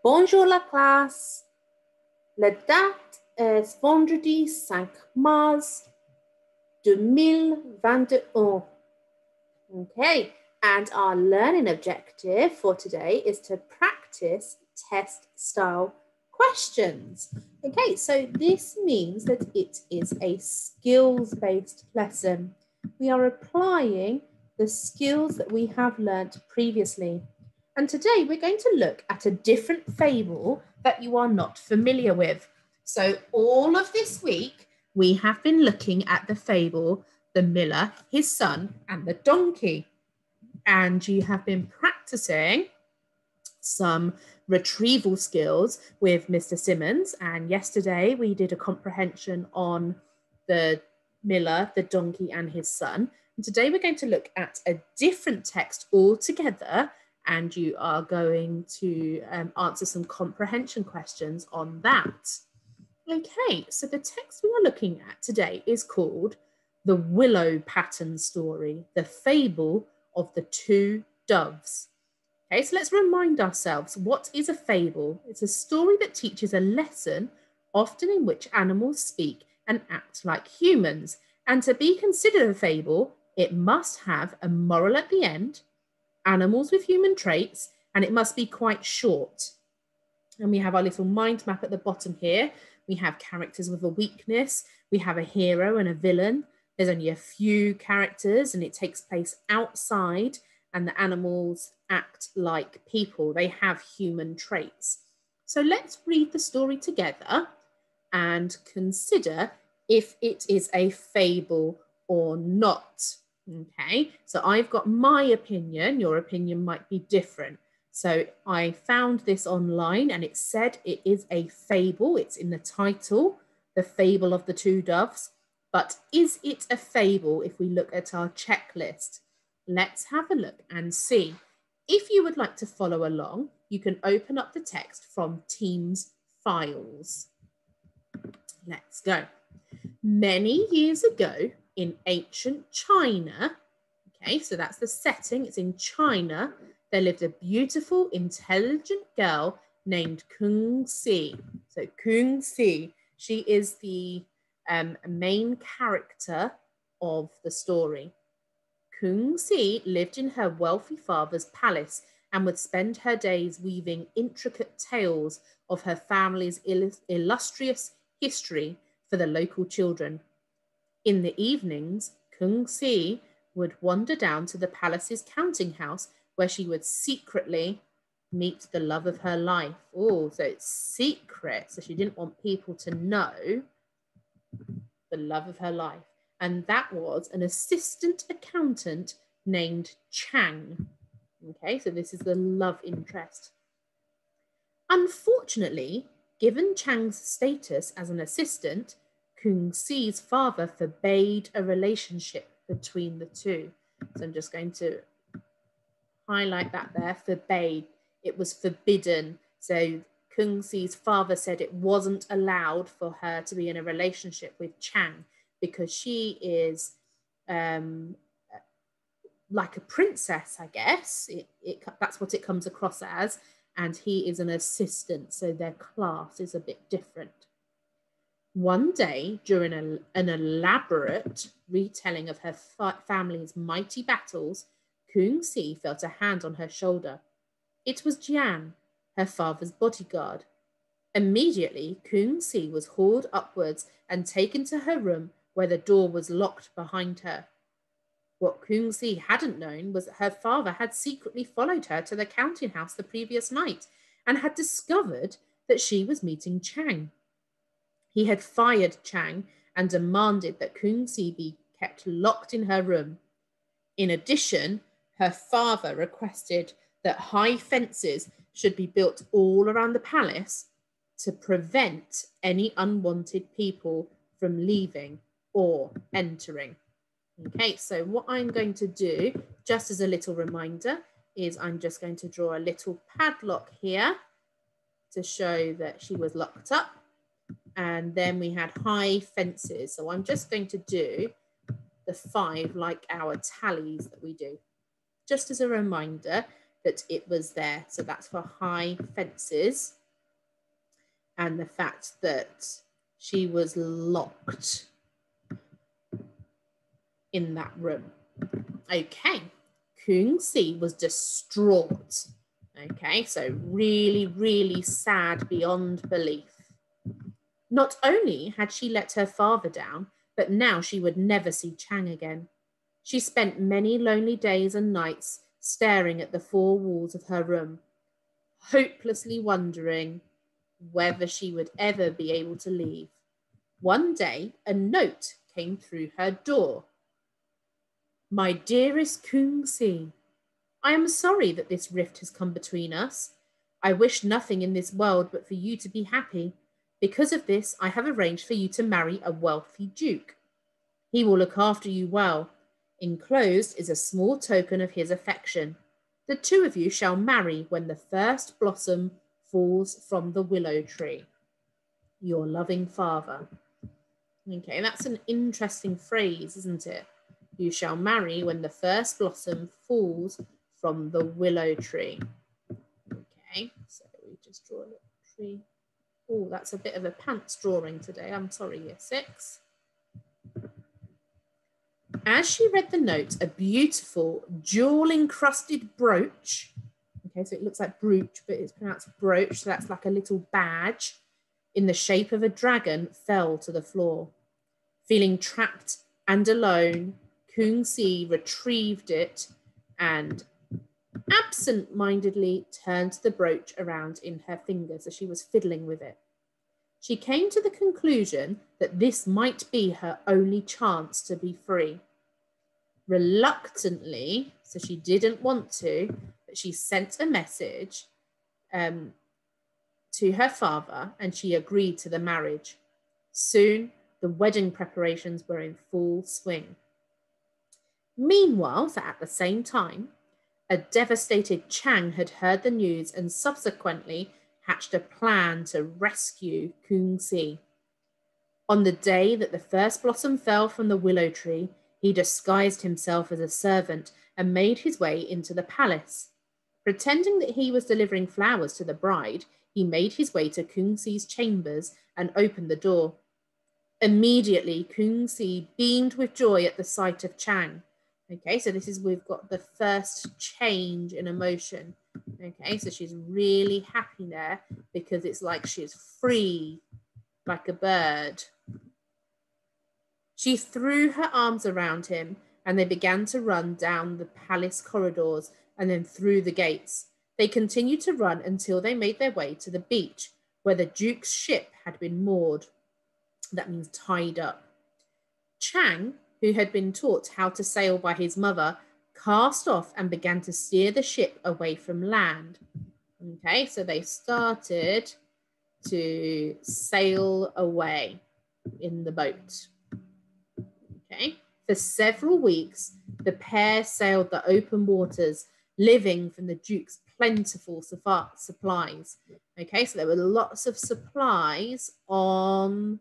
Bonjour la classe. La date est vendredi 5 mars 2021. Okay, and our learning objective for today is to practice test style questions. Okay, so this means that it is a skills-based lesson. We are applying the skills that we have learnt previously. And today we're going to look at a different fable that you are not familiar with. So all of this week, we have been looking at the fable, The Miller, His Son, and the Donkey. And you have been practicing some retrieval skills with Mr. Simmons. And yesterday we did a comprehension on the Miller, the Donkey, and his son. And today we're going to look at a different text altogether, and you are going to answer some comprehension questions on that. Okay, so the text we are looking at today is called The Willow Pattern Story, the Fable of the Two Doves. Okay, so let's remind ourselves, what is a fable? It's a story that teaches a lesson, often in which animals speak and act like humans. And to be considered a fable, it must have a moral at the end, animals with human traits, and it must be quite short. And we have our little mind map at the bottom here. We have characters with a weakness. We have a hero and a villain. There's only a few characters and it takes place outside, and the animals act like people. They have human traits. So let's read the story together and consider if it is a fable or not. Okay, so I've got my opinion. Your opinion might be different. So I found this online and it said it is a fable. It's in the title, The Fable of the Two Doves. But is it a fable if we look at our checklist? Let's have a look and see. If you would like to follow along, you can open up the text from Teams files. Let's go. Many years ago in ancient China, okay, so that's the setting, it's in China, there lived a beautiful, intelligent girl named Kung Si. So Kung Si, she is the main character of the story. Kung Si lived in her wealthy father's palace and would spend her days weaving intricate tales of her family's illustrious history for the local children. In the evenings, Kung Si would wander down to the palace's counting house where she would secretly meet the love of her life. Oh, so it's secret. So she didn't want people to know the love of her life. And that was an assistant accountant named Chang. Okay, so this is the love interest. Unfortunately, given Chang's status as an assistant, Kung Si's father forbade a relationship between the two. So I'm just going to highlight that there, forbade. It was forbidden. So Kung Si's father said it wasn't allowed for her to be in a relationship with Chang because she is like a princess, I guess. That's what it comes across as. And he is an assistant, so their class is a bit different. One day, during an elaborate retelling of her family's mighty battles, Kung Si felt a hand on her shoulder. It was Jian, her father's bodyguard. Immediately, Kung Si was hauled upwards and taken to her room where the door was locked behind her. What Kung Si hadn't known was that her father had secretly followed her to the counting house the previous night and had discovered that she was meeting Chang. He had fired Chang and demanded that Kung Si be kept locked in her room. In addition, her father requested that high fences should be built all around the palace to prevent any unwanted people from leaving or entering. Okay, so what I'm going to do, just as a little reminder, is I'm just going to draw a little padlock here to show that she was locked up. And then we had high fences. So I'm just going to do the 5 like our tallies that we do. Just as a reminder, that it was there. So that's for high fences and the fact that she was locked in that room. Okay, Kung-si was distraught. Okay, so really, really sad beyond belief. Not only had she let her father down, but now she would never see Chang again. She spent many lonely days and nights staring at the four walls of her room, hopelessly wondering whether she would ever be able to leave. One day, a note came through her door. My dearest Kung-si, I am sorry that this rift has come between us. I wish nothing in this world but for you to be happy. Because of this, I have arranged for you to marry a wealthy duke. He will look after you well. Enclosed is a small token of his affection. The two of you shall marry when the first blossom falls from the willow tree. Your loving father. Okay, that's an interesting phrase, isn't it? You shall marry when the first blossom falls from the willow tree. Okay, so we just draw a little tree. Oh, that's a bit of a pants drawing today. I'm sorry, year 6. As she read the note, a beautiful jewel-encrusted brooch, okay, so it looks like brooch, but it's pronounced brooch, so that's like a little badge, in the shape of a dragon, fell to the floor. Feeling trapped and alone, Kung-si retrieved it and absent-mindedly turned the brooch around in her fingers as she was fiddling with it. She came to the conclusion that this might be her only chance to be free. Reluctantly, so she didn't want to, but she sent a message to her father and she agreed to the marriage. Soon, the wedding preparations were in full swing. Meanwhile, so at the same time, a devastated Chang had heard the news and subsequently hatched a plan to rescue Kung-si. On the day that the first blossom fell from the willow tree, he disguised himself as a servant and made his way into the palace. Pretending that he was delivering flowers to the bride, he made his way to Kung-si's chambers and opened the door. Immediately, Kung-si beamed with joy at the sight of Chang. Okay, so we've got the first change in emotion. Okay, so she's really happy there because it's like she's free, like a bird. She threw her arms around him and they began to run down the palace corridors and then through the gates. They continued to run until they made their way to the beach where the Duke's ship had been moored. That means tied up. Chang, who had been taught how to sail by his mother, cast off and began to steer the ship away from land. Okay, so they started to sail away in the boat. Okay, for several weeks, the pair sailed the open waters, living from the Duke's plentiful supplies. Okay, so there were lots of supplies on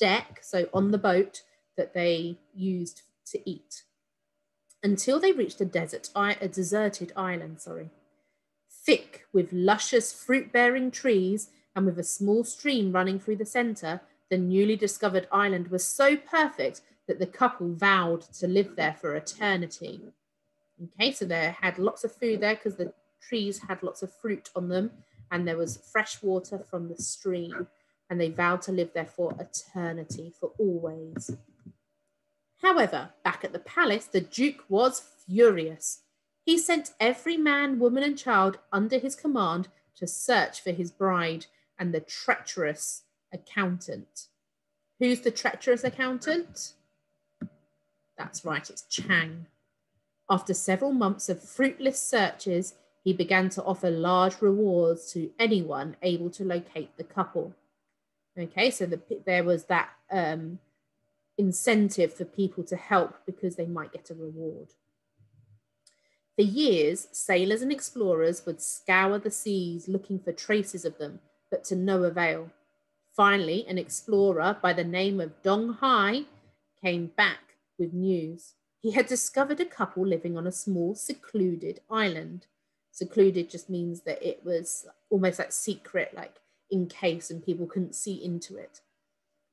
deck, so on the boat, that they used to eat until they reached a deserted island, thick with luscious fruit-bearing trees and with a small stream running through the center. The newly discovered island was so perfect that the couple vowed to live there for eternity. Okay, so they had lots of food there because the trees had lots of fruit on them and there was fresh water from the stream, and they vowed to live there for eternity, for always. However, back at the palace, the Duke was furious. He sent every man, woman, and child under his command to search for his bride and the treacherous accountant. Who's the treacherous accountant? That's right, it's Chang. After several months of fruitless searches, he began to offer large rewards to anyone able to locate the couple. Okay, so there was that incentive for people to help because they might get a reward. For years, sailors and explorers would scour the seas looking for traces of them, but to no avail. Finally, an explorer by the name of Dong Hai came back with news. He had discovered a couple living on a small, secluded island. Secluded just means that it was almost like secret, like in case, and people couldn't see into it.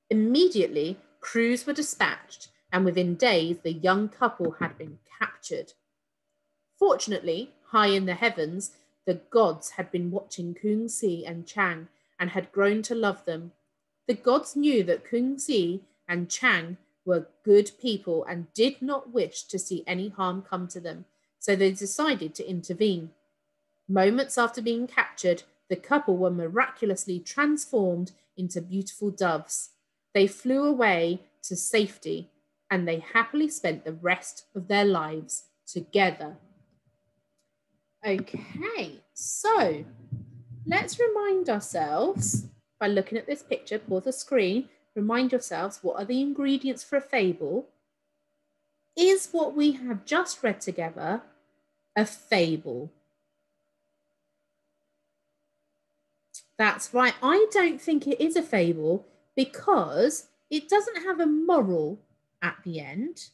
Immediately, crews were dispatched, and within days, the young couple had been captured. Fortunately, high in the heavens, the gods had been watching Kung-si and Chang and had grown to love them. The gods knew that Kung-si and Chang were good people and did not wish to see any harm come to them, so they decided to intervene. Moments after being captured, the couple were miraculously transformed into beautiful doves. They flew away to safety, and they happily spent the rest of their lives together. Okay, so let's remind ourselves by looking at this picture, pause the screen, remind yourselves what are the ingredients for a fable? Is what we have just read together a fable? That's right. I don't think it is a fable because it doesn't have a moral at the end.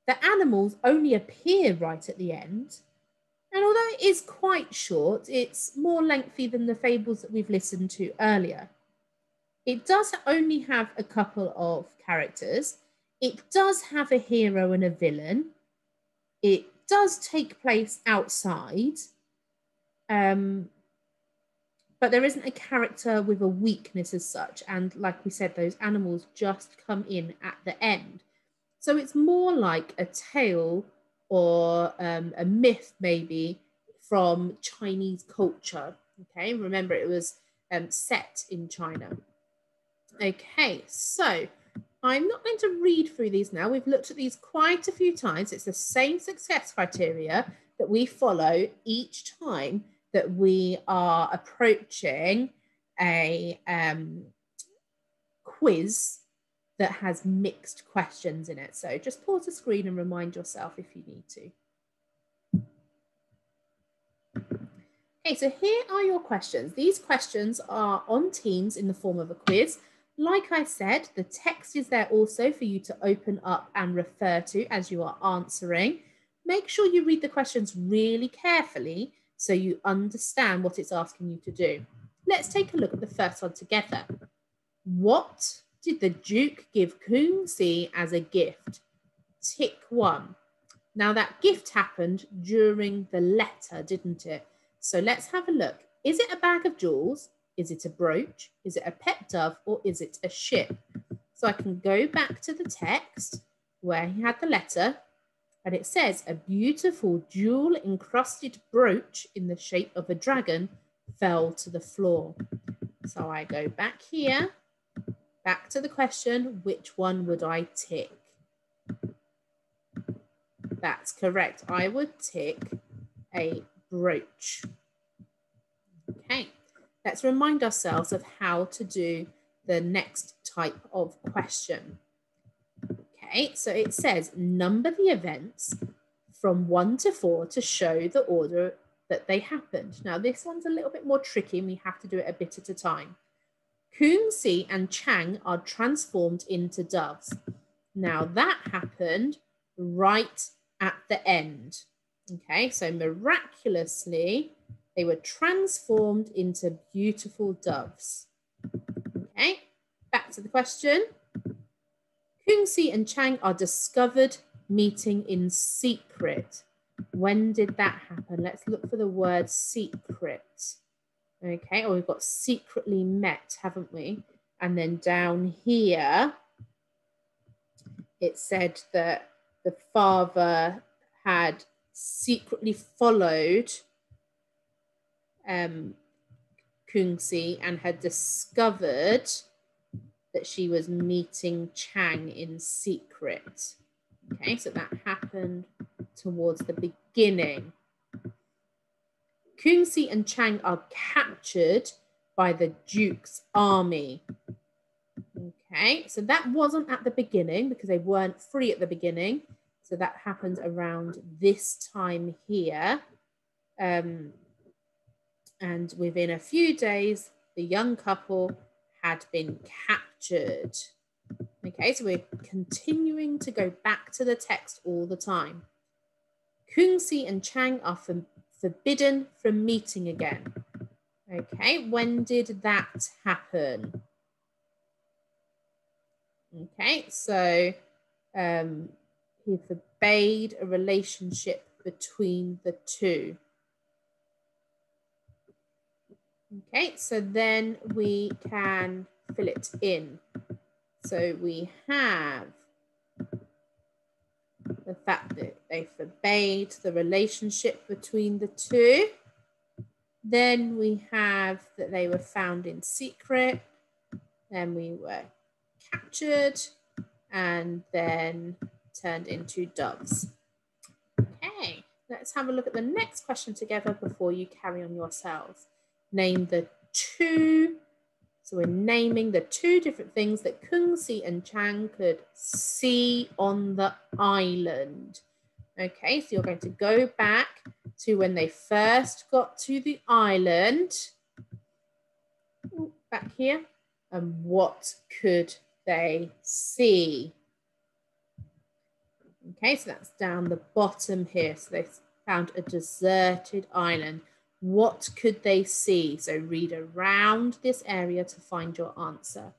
The animals only appear right at the end. And although it is quite short, it's more lengthy than the fables that we've listened to earlier. It does only have a couple of characters. It does have a hero and a villain. It does take place outside. But there isn't a character with a weakness as such. And like we said, those animals just come in at the end. So it's more like a tale or a myth maybe from Chinese culture. Okay, remember it was set in China. Okay, so I'm not going to read through these now. We've looked at these quite a few times. It's the same success criteria that we follow each time that we are approaching a quiz that has mixed questions in it. So just pause the screen and remind yourself if you need to. Okay, so here are your questions. These questions are on Teams in the form of a quiz. Like I said, the text is there also for you to open up and refer to as you are answering. Make sure you read the questions really carefully so you understand what it's asking you to do. Let's take a look at the first one together. What did the Duke give Kung-si as a gift? Tick 1. Now that gift happened during the letter, didn't it? So let's have a look. Is it a bag of jewels? Is it a brooch? Is it a pet dove? Or is it a ship? So I can go back to the text where he had the letter, and it says a beautiful jewel encrusted brooch in the shape of a dragon fell to the floor. So I go back here, back to the question, which one would I tick? That's correct. I would tick a brooch. Okay, let's remind ourselves of how to do the next type of question. Okay, so it says number the events from 1 to 4 to show the order that they happened. Now this one's a little bit more tricky and we have to do it a bit at a time. Kung-si and Chang are transformed into doves. Now that happened right at the end. Okay, so miraculously, they were transformed into beautiful doves. Okay, back to the question. Kung-si and Chang are discovered meeting in secret. When did that happen? Let's look for the word secret. Okay, we've got secretly met, haven't we? And then down here, it said that the father had secretly followed Kung-si and had discovered that she was meeting Chang in secret. Okay, so that happened towards the beginning. Kung-si and Chang are captured by the Duke's army. Okay, so that wasn't at the beginning because they weren't free at the beginning. So that happened around this time here. And within a few days, the young couple had been captured. Okay, so we're continuing to go back to the text all the time. Kungsi and Chang are forbidden from meeting again. Okay, when did that happen? Okay, so he forbade a relationship between the two. Okay, so then we can fill it in. So we have the fact that they forbade the relationship between the two. Then we have that they were found in secret. Then we were captured and then turned into doves. Okay, let's have a look at the next question together before you carry on yourselves. Name the two. So we're naming the two different things that Kungsi and Chang could see on the island. Okay, so you're going to go back to when they first got to the island. Back here. And what could they see? Okay, so that's down the bottom here. So they found a deserted island. What could they see? So read around this area to find your answer.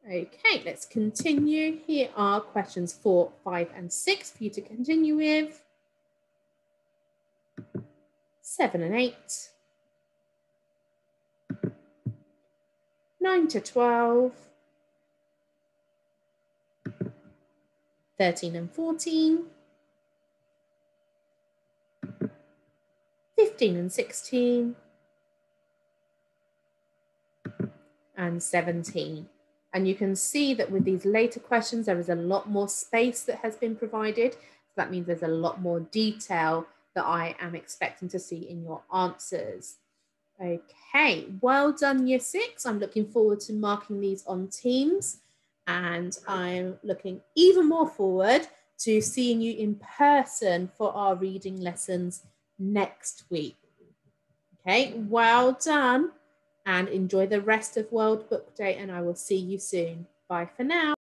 Okay, let's continue. Here are questions 4, 5, and 6 for you to continue with. 7 and 8. 9 to 12. 13 and 14. 15 and 16. And 17. And you can see that with these later questions, there is a lot more space that has been provided. So that means there's a lot more detail that I am expecting to see in your answers. Okay, well done, Year 6. I'm looking forward to marking these on Teams. And I'm looking even more forward to seeing you in person for our reading lessons next week. Okay, well done. And enjoy the rest of World Book Day, and I will see you soon. Bye for now.